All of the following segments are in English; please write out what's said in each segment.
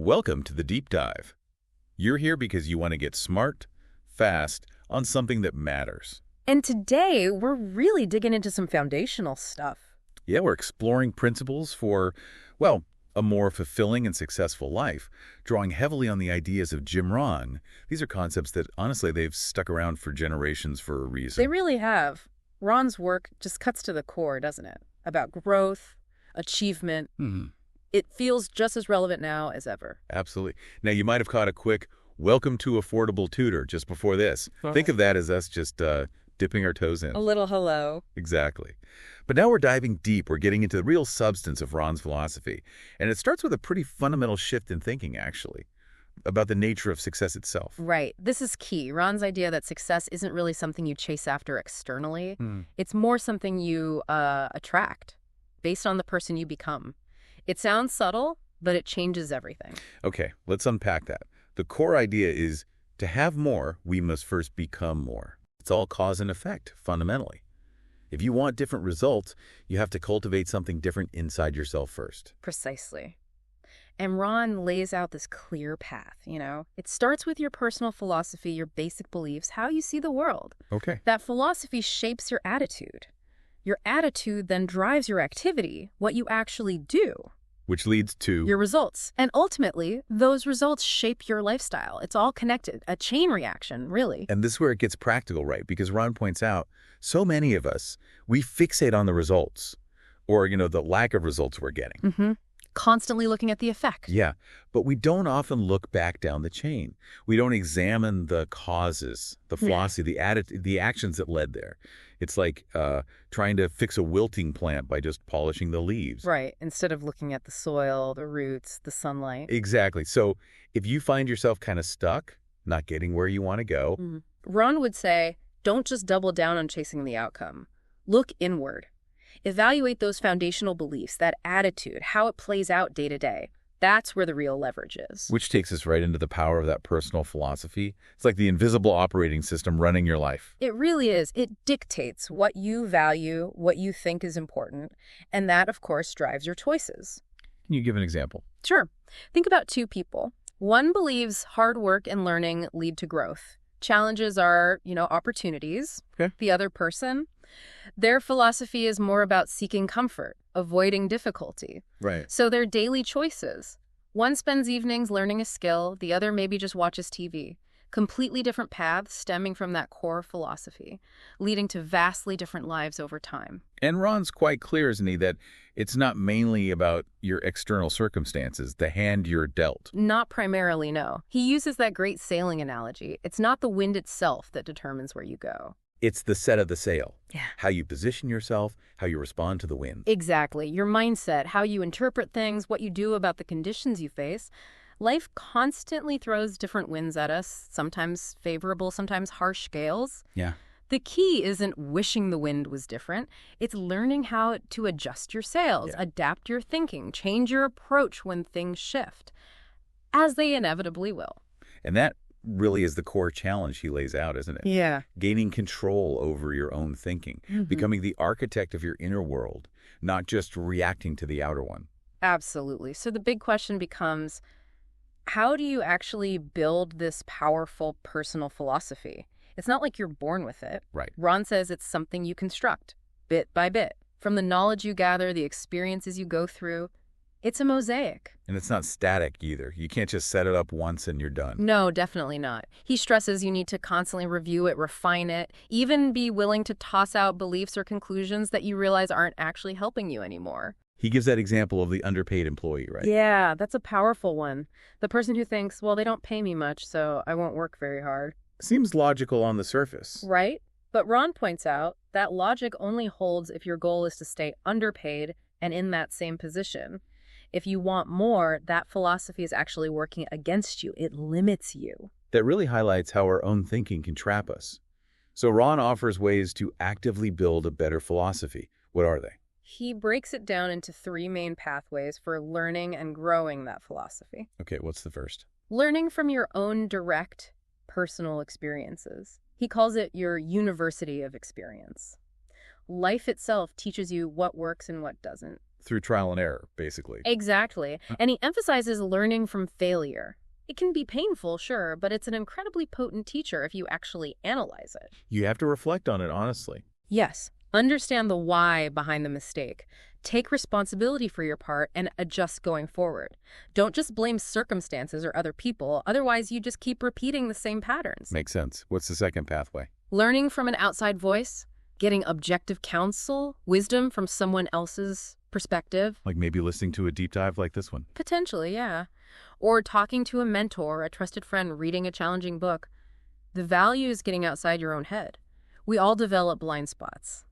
Welcome to the Deep Dive. You're here because you want to get smart, fast, on something that matters. And today, we're really digging into some foundational stuff. Yeah, we're exploring principles for, well, a more fulfilling and successful life, drawing heavily on the ideas of Jim Rohn. These are concepts that, honestly, they've stuck around for generations for a reason. They really have. Ron's work just cuts to the core, doesn't it? About growth, achievement. It feels just as relevant now as ever. Absolutely. Now, you might have caught a quick, welcome to Affordable Tutor just before this. Think of that as us just dipping our toes in. A little hello. Exactly. But now we're diving deep. We're getting into the real substance of Ron's philosophy. And it starts with a pretty fundamental shift in thinking, actually, about the nature of success itself. Right. This is key. Ron's idea that success isn't really something you chase after externally. It's more something you attract based on the person you become. It sounds subtle, but it changes everything. Okay, let's unpack that. The core idea is to have more, we must first become more. It's all cause and effect, fundamentally. If you want different results, you have to cultivate something different inside yourself first. Precisely. And Ron lays out this clear path, It starts with your personal philosophy, your basic beliefs, how you see the world. Okay. That philosophy shapes your attitude. Your attitude then drives your activity, what you actually do. Which leads to your results. And ultimately, those results shape your lifestyle. It's all connected, a chain reaction, really. And this is where it gets practical, right? Because Ron points out, so many of us, we fixate on the results or, the lack of results we're getting. Constantly looking at the effect. Yeah, but we don't often look back down the chain. We don't examine the causes, the philosophy, the actions that led there. It's like trying to fix a wilting plant by just polishing the leaves. Right, instead of looking at the soil, the roots, the sunlight. Exactly. So if you find yourself kind of stuck, not getting where you want to go. Ron would say, don't just double down on chasing the outcome. Look inward. Evaluate those foundational beliefs, that attitude, how it plays out day to day. That's where the real leverage is. Which takes us right into the power of that personal philosophy. It's like the invisible operating system running your life. It really is. It dictates what you value, what you think is important, and that, of course, drives your choices. Can you give an example? Sure. Think about two people. One believes hard work and learning lead to growth. Challenges are, opportunities. Okay. The other person, their philosophy is more about seeking comfort, avoiding difficulty. Right. So they're daily choices. One spends evenings learning a skill, the other maybe just watches TV. Completely different paths stemming from that core philosophy, leading to vastly different lives over time. And Ron's quite clear, isn't he, that it's not mainly about your external circumstances, the hand you're dealt. Not primarily, no. He uses that great sailing analogy. It's not the wind itself that determines where you go. It's the set of the sail. Yeah. How you position yourself, how you respond to the wind. Exactly. Your mindset, how you interpret things, what you do about the conditions you face. Life constantly throws different winds at us, sometimes favorable, sometimes harsh gales. Yeah. The key isn't wishing the wind was different. It's learning how to adjust your sails, adapt your thinking, change your approach when things shift, as they inevitably will. And that really is the core challenge he lays out, isn't it? Yeah. Gaining control over your own thinking, becoming the architect of your inner world, not just reacting to the outer one. Absolutely. So the big question becomes, how do you actually build this powerful personal philosophy? It's not like you're born with it. Right. Ron says it's something you construct, bit by bit. From the knowledge you gather, the experiences you go through, it's a mosaic. And it's not static either. You can't just set it up once and you're done. No, definitely not. He stresses you need to constantly review it, refine it, even be willing to toss out beliefs or conclusions that you realize aren't actually helping you anymore. He gives that example of the underpaid employee, right? Yeah, that's a powerful one. The person who thinks, well, they don't pay me much, so I won't work very hard. Seems logical on the surface. Right? But Ron points out that logic only holds if your goal is to stay underpaid and in that same position. If you want more, that philosophy is actually working against you. It limits you. That really highlights how our own thinking can trap us. So Ron offers ways to actively build a better philosophy. What are they? He breaks it down into three main pathways for learning and growing that philosophy. Okay, what's the first? Learning from your own direct personal experiences. He calls it your university of experience. Life itself teaches you what works and what doesn't. through trial and error, basically. Exactly. And he emphasizes learning from failure. It can be painful, sure, but it's an incredibly potent teacher if you actually analyze it. You have to reflect on it honestly. Yes. Understand the why behind the mistake. Take responsibility for your part and adjust going forward. Don't just blame circumstances or other people, otherwise you just keep repeating the same patterns. Makes sense. What's the second pathway? Learning from an outside voice, getting objective counsel, wisdom from someone else's perspective. Like maybe listening to a deep dive like this one. Potentially, yeah. Or talking to a mentor, a trusted friend, reading a challenging book. The value is getting outside your own head. We all develop blind spots.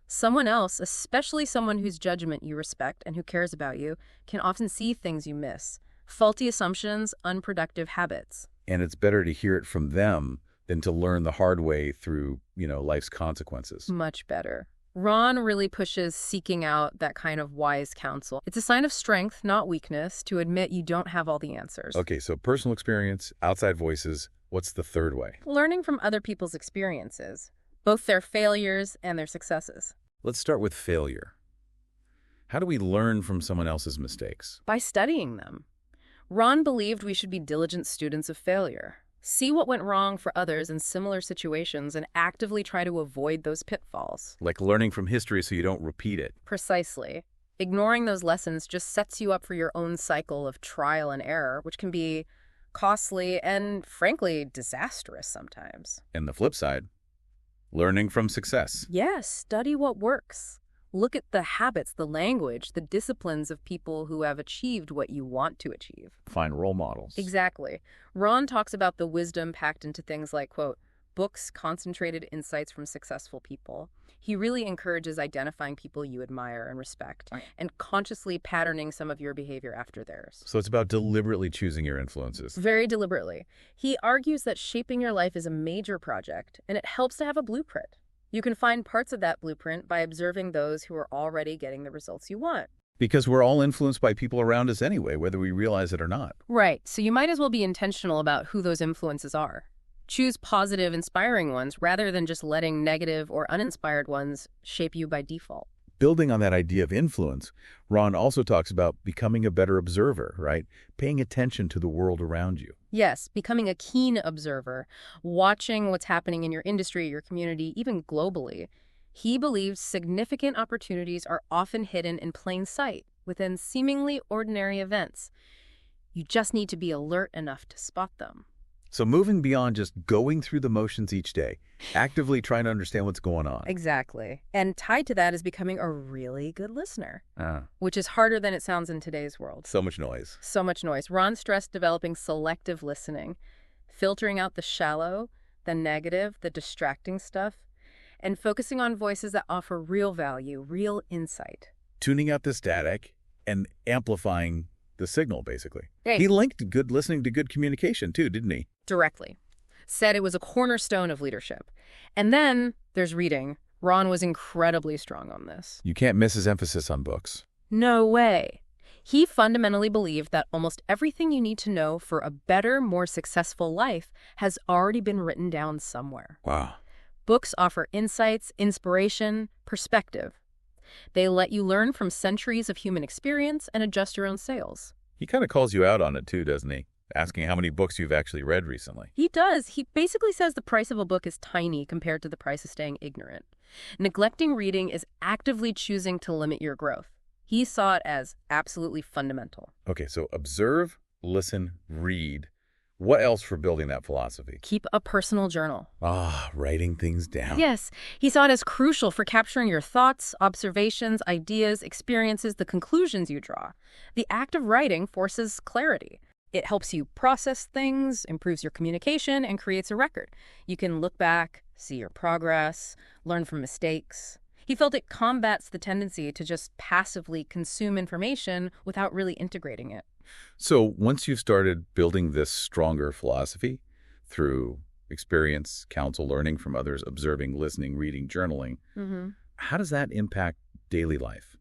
Someone else, especially someone whose judgment you respect and who cares about you, can often see things you miss. Faulty assumptions, unproductive habits. And it's better to hear it from them than to learn the hard way through, life's consequences. Much better. Rohn really pushes seeking out that kind of wise counsel. It's a sign of strength, not weakness, to admit you don't have all the answers. Okay, so personal experience, outside voices. What's the third way? Learning from other people's experiences, both their failures and their successes. Let's start with failure. How do we learn from someone else's mistakes? By studying them. Rohn believed we should be diligent students of failure. See what went wrong for others in similar situations and actively try to avoid those pitfalls. Like learning from history so you don't repeat it. Precisely. Ignoring those lessons just sets you up for your own cycle of trial and error, which can be costly and, frankly, disastrous sometimes. And the flip side, learning from success. Yes, study what works. Look at the habits, the language, the disciplines of people who have achieved what you want to achieve. Find role models. Exactly. Rohn talks about the wisdom packed into things like, quote, books, concentrated insights from successful people. He really encourages identifying people you admire and respect and consciously patterning some of your behavior after theirs. So it's about deliberately choosing your influences. Very deliberately. He argues that shaping your life is a major project, and it helps to have a blueprint. You can find parts of that blueprint by observing those who are already getting the results you want. Because we're all influenced by people around us anyway, whether we realize it or not. Right. So you might as well be intentional about who those influences are. Choose positive, inspiring ones rather than just letting negative or uninspired ones shape you by default. Building on that idea of influence, Rohn also talks about becoming a better observer, right? Paying attention to the world around you. Yes, becoming a keen observer, watching what's happening in your industry, your community, even globally. He believes significant opportunities are often hidden in plain sight within seemingly ordinary events. You just need to be alert enough to spot them. So moving beyond just going through the motions each day, actively trying to understand what's going on. Exactly. And tied to that is becoming a really good listener, which is harder than it sounds in today's world. So much noise. So much noise. Ron stressed developing selective listening, filtering out the shallow, the negative, the distracting stuff, and focusing on voices that offer real value, real insight. Tuning out the static and amplifying the signal, basically. Hey. He linked good listening to good communication, too, didn't he? Directly. Said it was a cornerstone of leadership. And then there's reading. Ron was incredibly strong on this. You can't miss his emphasis on books. No way. He fundamentally believed that almost everything you need to know for a better, more successful life has already been written down somewhere. Wow. Books offer insights, inspiration, perspective. They let you learn from centuries of human experience and adjust your own sails. He kind of calls you out on it, too, doesn't he? Asking how many books you've actually read recently. He does. He basically says the price of a book is tiny compared to the price of staying ignorant. Neglecting reading is actively choosing to limit your growth. He saw it as absolutely fundamental. Okay, so observe, listen, read. What else for building that philosophy? Keep a personal journal. Writing things down. Yes, he saw it as crucial for capturing your thoughts, observations, ideas, experiences, the conclusions you draw. The act of writing forces clarity. It helps you process things, improves your communication, and creates a record. You can look back, see your progress, learn from mistakes. He felt it combats the tendency to just passively consume information without really integrating it. So once you've started building this stronger philosophy through experience, counsel, learning from others, observing, listening, reading, journaling, how does that impact daily life?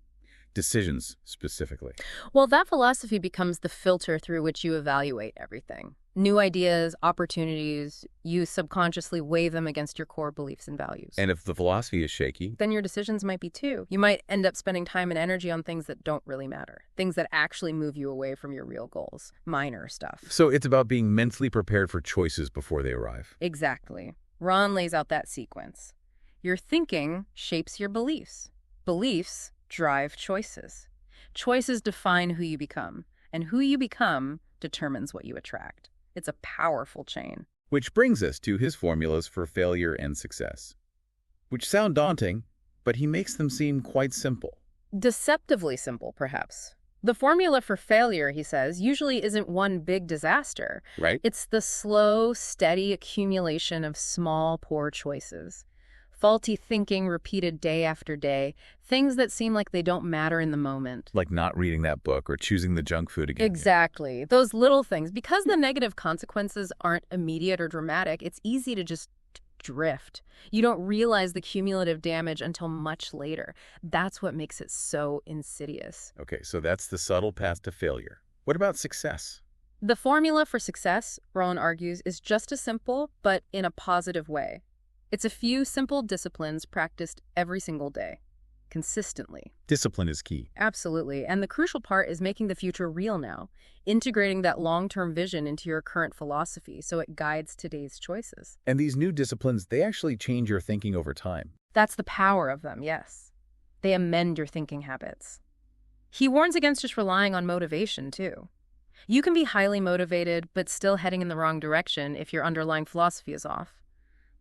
Decisions, specifically. Well, that philosophy becomes the filter through which you evaluate everything. New ideas, opportunities, you subconsciously weigh them against your core beliefs and values. And if the philosophy is shaky, then your decisions might be too. You might end up spending time and energy on things that don't really matter, things that actually move you away from your real goals, minor stuff. so it's about being mentally prepared for choices before they arrive. Exactly. Rohn lays out that sequence. Your thinking shapes your beliefs. Beliefs drive choices. Choices define who you become, and who you become determines what you attract. It's a powerful chain. Which brings us to his formulas for failure and success, which sound daunting, but he makes them seem quite simple. Deceptively simple, perhaps. The formula for failure, he says, usually isn't one big disaster. Right? It's the slow, steady accumulation of small, poor choices. Faulty thinking repeated day after day, things that seem like they don't matter in the moment. Like not reading that book or choosing the junk food again. Exactly. Those little things. Because the negative consequences aren't immediate or dramatic, it's easy to just drift. You don't realize the cumulative damage until much later. That's what makes it so insidious. Okay, so that's the subtle path to failure. What about success? The formula for success, Rohn argues, is just as simple, but in a positive way. It's a few simple disciplines practiced every single day, consistently. Discipline is key. Absolutely. And the crucial part is making the future real now, integrating that long-term vision into your current philosophy so it guides today's choices. And these new disciplines, they actually change your thinking over time. That's the power of them, yes. They amend your thinking habits. He warns against just relying on motivation, too. You can be highly motivated, but still heading in the wrong direction if your underlying philosophy is off.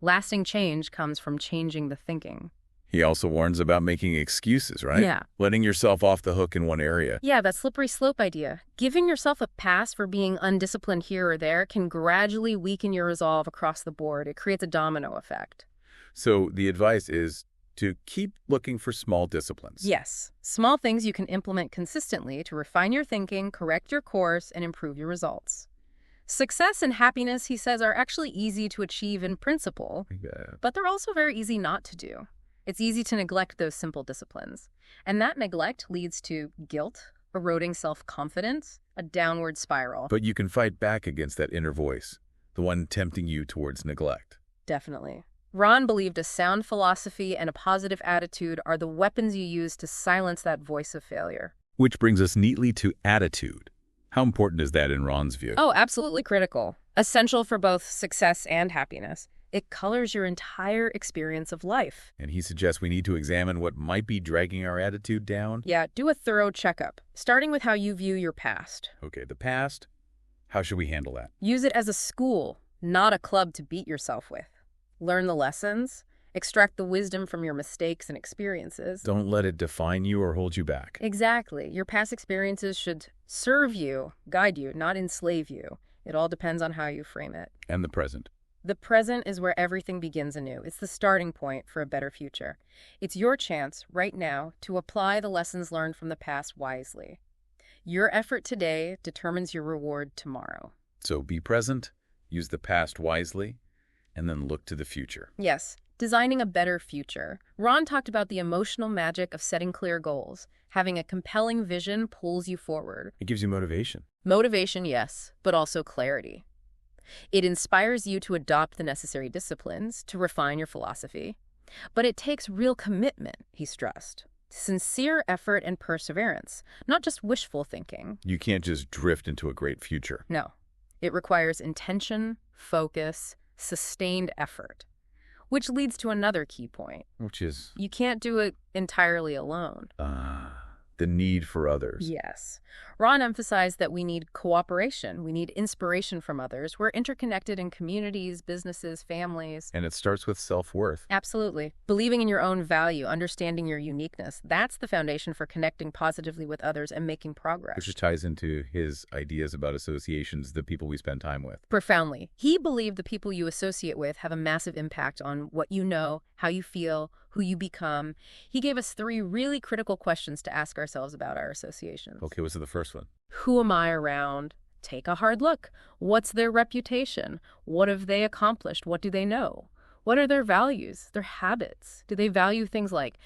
Lasting change comes from changing the thinking. He also warns about making excuses, right? Yeah. Letting yourself off the hook in one area. Yeah, that slippery slope idea. Giving yourself a pass for being undisciplined here or there can gradually weaken your resolve across the board. It creates a domino effect. So the advice is to keep looking for small disciplines. Yes, small things you can implement consistently to refine your thinking, correct your course, and improve your results. Success and happiness, he says, are actually easy to achieve in principle, but they're also very easy not to do. It's easy to neglect those simple disciplines. And that neglect leads to guilt, eroding self-confidence, a downward spiral. But you can fight back against that inner voice, the one tempting you towards neglect. Definitely. Rohn believed a sound philosophy and a positive attitude are the weapons you use to silence that voice of failure. Which brings us neatly to attitude. How important is that in Rohn's view? Oh, absolutely critical. Essential for both success and happiness. It colors your entire experience of life. And he suggests we need to examine what might be dragging our attitude down. Yeah, do a thorough checkup, starting with how you view your past. Okay, the past. How should we handle that? Use it as a school, not a club to beat yourself with. Learn the lessons, extract the wisdom from your mistakes and experiences. Don't let it define you or hold you back. Exactly. Your past experiences should serve you, guide you, not enslave you. It all depends on how you frame it. And the present. The present is where everything begins anew. It's the starting point for a better future. It's your chance, right now, to apply the lessons learned from the past wisely. Your effort today determines your reward tomorrow. So be present, use the past wisely, and then look to the future. Yes, designing a better future. Rohn talked about the emotional magic of setting clear goals. Having a compelling vision pulls you forward. It gives you motivation. Motivation, yes, but also clarity. It inspires you to adopt the necessary disciplines, to refine your philosophy. But it takes real commitment, he stressed. Sincere effort and perseverance, not just wishful thinking. You can't just drift into a great future. No. It requires intention, focus, sustained effort. Which leads to another key point. Which is? You can't do it entirely alone. The need for others. Yes. Rohn emphasized that we need cooperation. We need inspiration from others. We're interconnected in communities, businesses, families. And it starts with self-worth. Absolutely. Believing in your own value, understanding your uniqueness, that's the foundation for connecting positively with others and making progress. Which ties into his ideas about associations, the people we spend time with. Profoundly. He believed the people you associate with have a massive impact on what you know, how you feel, who you become. He gave us 3 really critical questions to ask ourselves about our associations. Okay, what's the first one? Who am I around? Take a hard look. What's their reputation? What have they accomplished? What do they know? What are their values, their habits? Do they value things like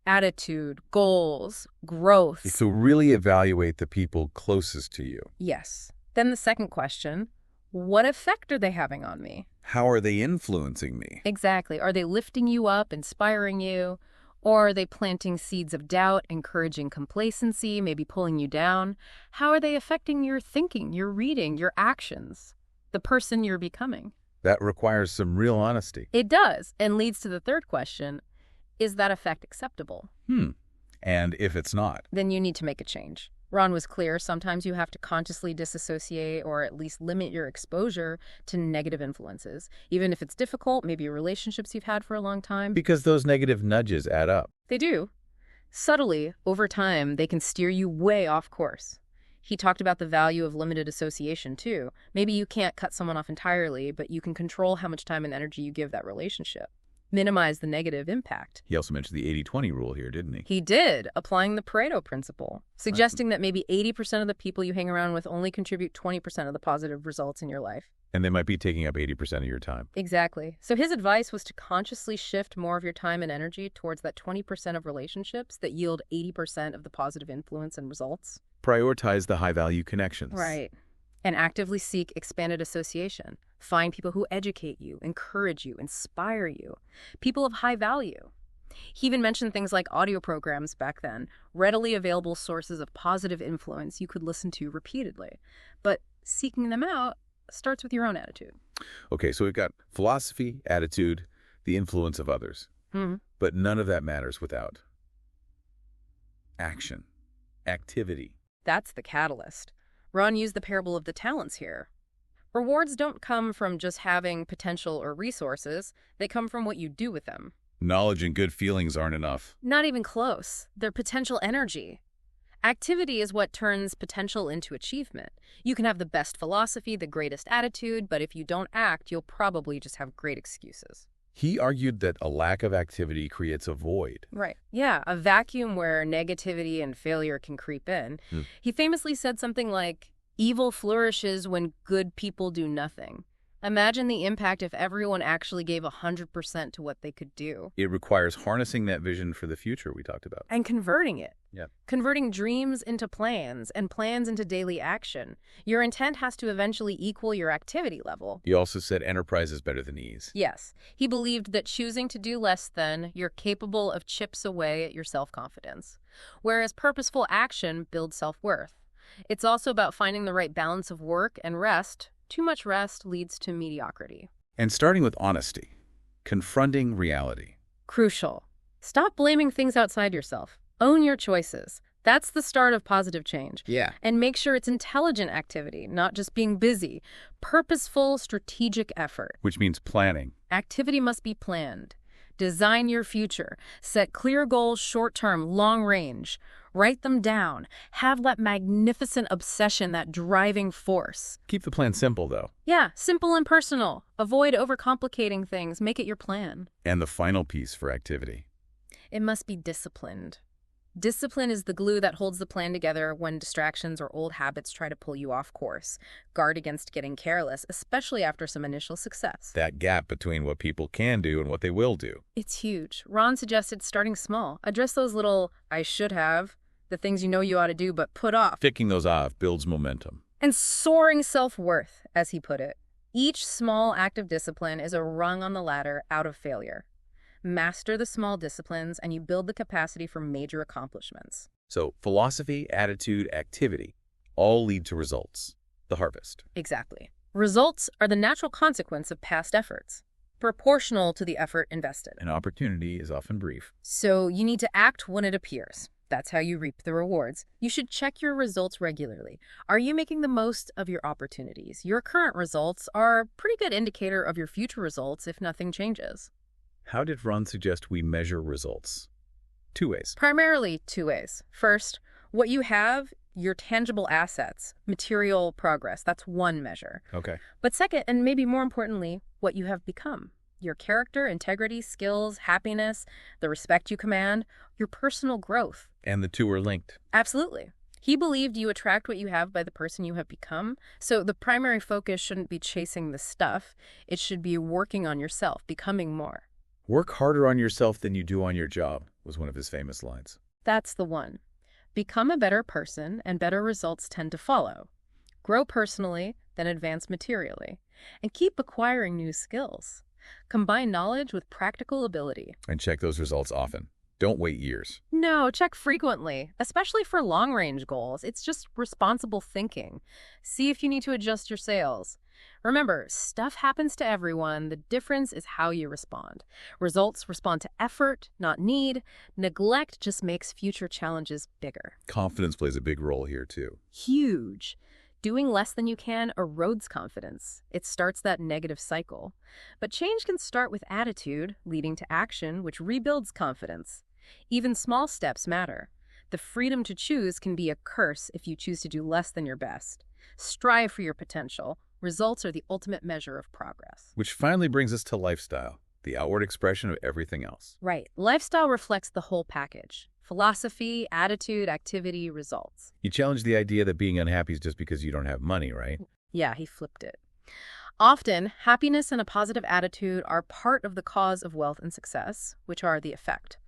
attitude, goals, growth? So really evaluate the people closest to you. Yes. Then the second question, What effect are they having on me? How are they influencing me? Exactly. Are they lifting you up, inspiring you? Or are they planting seeds of doubt, encouraging complacency, maybe pulling you down? How are they affecting your thinking, your reading, your actions, the person you're becoming? That requires some real honesty. It does, and leads to the third question, is that effect acceptable? And if it's not? Then you need to make a change. Rohn was clear, sometimes you have to consciously disassociate or at least limit your exposure to negative influences, even if it's difficult, maybe relationships you've had for a long time. Because those negative nudges add up. They do. Subtly, over time, they can steer you way off course. He talked about the value of limited association, too. Maybe you can't cut someone off entirely, but you can control how much time and energy you give that relationship. Minimize the negative impact. He also mentioned the 80-20 rule here, didn't he? He did, applying the Pareto principle, suggesting that maybe 80% of the people you hang around with only contribute 20% of the positive results in your life. And they might be taking up 80% of your time. Exactly. So his advice was to consciously shift more of your time and energy towards that 20% of relationships that yield 80% of the positive influence and results. Prioritize the high-value connections. Right. And actively seek expanded association. Find people who educate you, encourage you, inspire you, people of high value. He even mentioned things like audio programs back then, readily available sources of positive influence you could listen to repeatedly. But seeking them out starts with your own attitude. Okay, so we've got philosophy, attitude, the influence of others. But none of that matters without action, activity. That's the catalyst. Rohn used the parable of the talents here. Rewards don't come from just having potential or resources. They come from what you do with them. Knowledge and good feelings aren't enough. Not even close. They're potential energy. Activity is what turns potential into achievement. You can have the best philosophy, the greatest attitude, but if you don't act, you'll probably just have great excuses. He argued that a lack of activity creates a void. Right. Yeah, a vacuum where negativity and failure can creep in. He famously said something like, "Evil flourishes when good people do nothing." Imagine the impact if everyone actually gave 100% to what they could do. It requires harnessing that vision for the future we talked about. And converting it. Yeah. Converting dreams into plans and plans into daily action. Your intent has to eventually equal your activity level. He also said enterprise is better than ease. Yes. He believed that choosing to do less than, you're capable of chips away at your self-confidence. Whereas purposeful action builds self-worth. It's also about finding the right balance of work and rest. Too much rest leads to mediocrity. And starting with honesty, confronting reality. Crucial. Stop blaming things outside yourself. Own your choices. That's the start of positive change. Yeah. And make sure it's intelligent activity, not just being busy. Purposeful, strategic effort. Which means planning. Activity must be planned. Design your future. Set clear goals, short-term, long-range. Write them down. Have that magnificent obsession, that driving force. Keep the plan simple, though. Yeah, simple and personal. Avoid overcomplicating things. Make it your plan. And the final piece for activity. It must be disciplined. Discipline is the glue that holds the plan together when distractions or old habits try to pull you off course. Guard against getting careless, especially after some initial success. That gap between what people can do and what they will do. It's huge. Rohn suggested starting small. Address those little "I should have," the things you know you ought to do but put off. Ticking those off builds momentum. And soaring self-worth, as he put it. Each small act of discipline is a rung on the ladder out of failure. Master the small disciplines, and you build the capacity for major accomplishments. So philosophy, attitude, activity all lead to results. The harvest. Exactly. Results are the natural consequence of past efforts, proportional to the effort invested. An opportunity is often brief. So you need to act when it appears. That's how you reap the rewards. You should check your results regularly. Are you making the most of your opportunities? Your current results are a pretty good indicator of your future results if nothing changes. How did Rohn suggest we measure results? 2 ways. Primarily 2 ways. First, what you have, your tangible assets, material progress. That's one measure. Okay. But second, and maybe more importantly, what you have become. Your character, integrity, skills, happiness, the respect you command, your personal growth. And the two are linked. Absolutely. He believed you attract what you have by the person you have become. So the primary focus shouldn't be chasing the stuff. It should be working on yourself, becoming more. Work harder on yourself than you do on your job, was one of his famous lines. That's the one. Become a better person, and better results tend to follow. Grow personally, then advance materially, and keep acquiring new skills. Combine knowledge with practical ability. And check those results often. Don't wait years. No, check frequently, especially for long-range goals. It's just responsible thinking. See if you need to adjust your sails. Remember, stuff happens to everyone. The difference is how you respond. Results respond to effort, not need. Neglect just makes future challenges bigger. Confidence plays a big role here, too. Huge. Doing less than you can erodes confidence. It starts that negative cycle. But change can start with attitude, leading to action, which rebuilds confidence. Even small steps matter. The freedom to choose can be a curse if you choose to do less than your best. Strive for your potential. Results are the ultimate measure of progress. Which finally brings us to lifestyle, the outward expression of everything else. Right. Lifestyle reflects the whole package. Philosophy, attitude, activity, results. You challenge the idea that being unhappy is just because you don't have money, right? Yeah, he flipped it. Often, happiness and a positive attitude are part of the cause of wealth and success, which are the effect.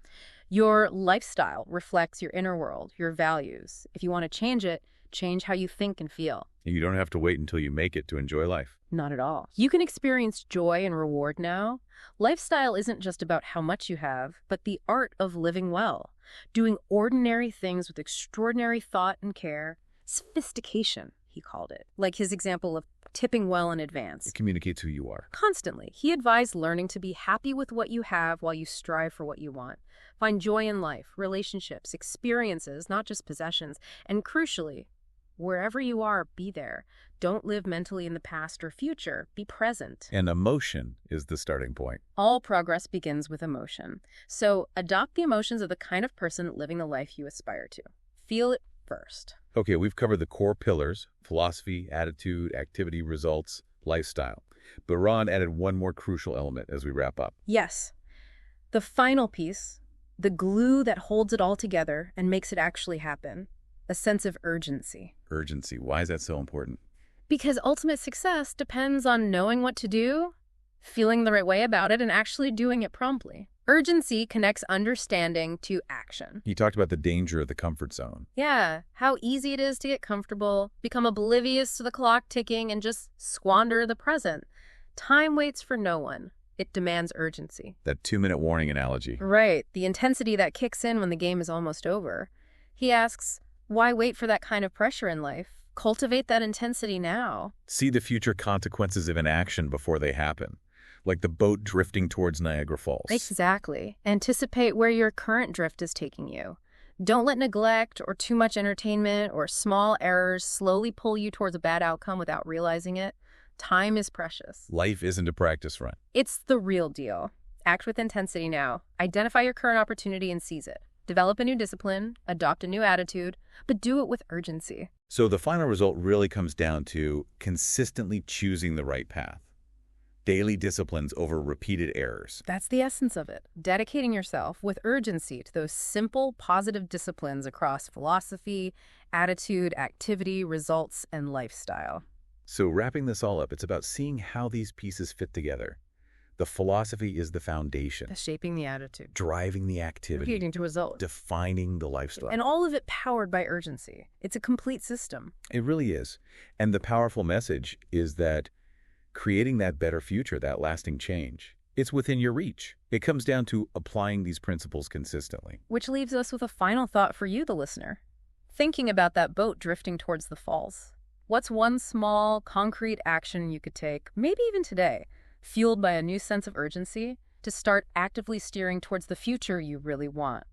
Your lifestyle reflects your inner world, your values. If you want to change it, change how you think and feel. You don't have to wait until you make it to enjoy life. Not at all. You can experience joy and reward now. Lifestyle isn't just about how much you have, but the art of living well. Doing ordinary things with extraordinary thought and care. Sophistication, he called it. Like his example of tipping well in advance. It communicates who you are. Constantly. He advised learning to be happy with what you have while you strive for what you want. Find joy in life, relationships, experiences, not just possessions. And crucially, wherever you are, be there. Don't live mentally in the past or future. Be present. And emotion is the starting point. All progress begins with emotion. So adopt the emotions of the kind of person living the life you aspire to. Feel it first. Okay, we've covered the core pillars: philosophy, attitude, activity, results, lifestyle. But Rohn added one more crucial element as we wrap up. Yes. The final piece, the glue that holds it all together and makes it actually happen. A sense of urgency. Urgency. Why is that so important? Because ultimate success depends on knowing what to do, feeling the right way about it, and actually doing it promptly. Urgency connects understanding to action. He talked about the danger of the comfort zone. Yeah, how easy it is to get comfortable, become oblivious to the clock ticking, and just squander the present. Time waits for no one. It demands urgency. That 2-minute warning analogy. Right, the intensity that kicks in when the game is almost over. He asks, why wait for that kind of pressure in life? Cultivate that intensity now. See the future consequences of an action before they happen, like the boat drifting towards Niagara Falls. Exactly. Anticipate where your current drift is taking you. Don't let neglect or too much entertainment or small errors slowly pull you towards a bad outcome without realizing it. Time is precious. Life isn't a practice run. It's the real deal. Act with intensity now. Identify your current opportunity and seize it. Develop a new discipline, adopt a new attitude, but do it with urgency. So the final result really comes down to consistently choosing the right path. Daily disciplines over repeated errors. That's the essence of it. Dedicating yourself with urgency to those simple, positive disciplines across philosophy, attitude, activity, results, and lifestyle. So wrapping this all up, it's about seeing how these pieces fit together. The philosophy is the foundation. Shaping the attitude. Driving the activity. Leading to results. Defining the lifestyle. And all of it powered by urgency. It's a complete system. It really is. And the powerful message is that creating that better future, that lasting change, it's within your reach. It comes down to applying these principles consistently. Which leaves us with a final thought for you, the listener. Thinking about that boat drifting towards the falls. What's one small, concrete action you could take, maybe even today, fueled by a new sense of urgency, to start actively steering towards the future you really want?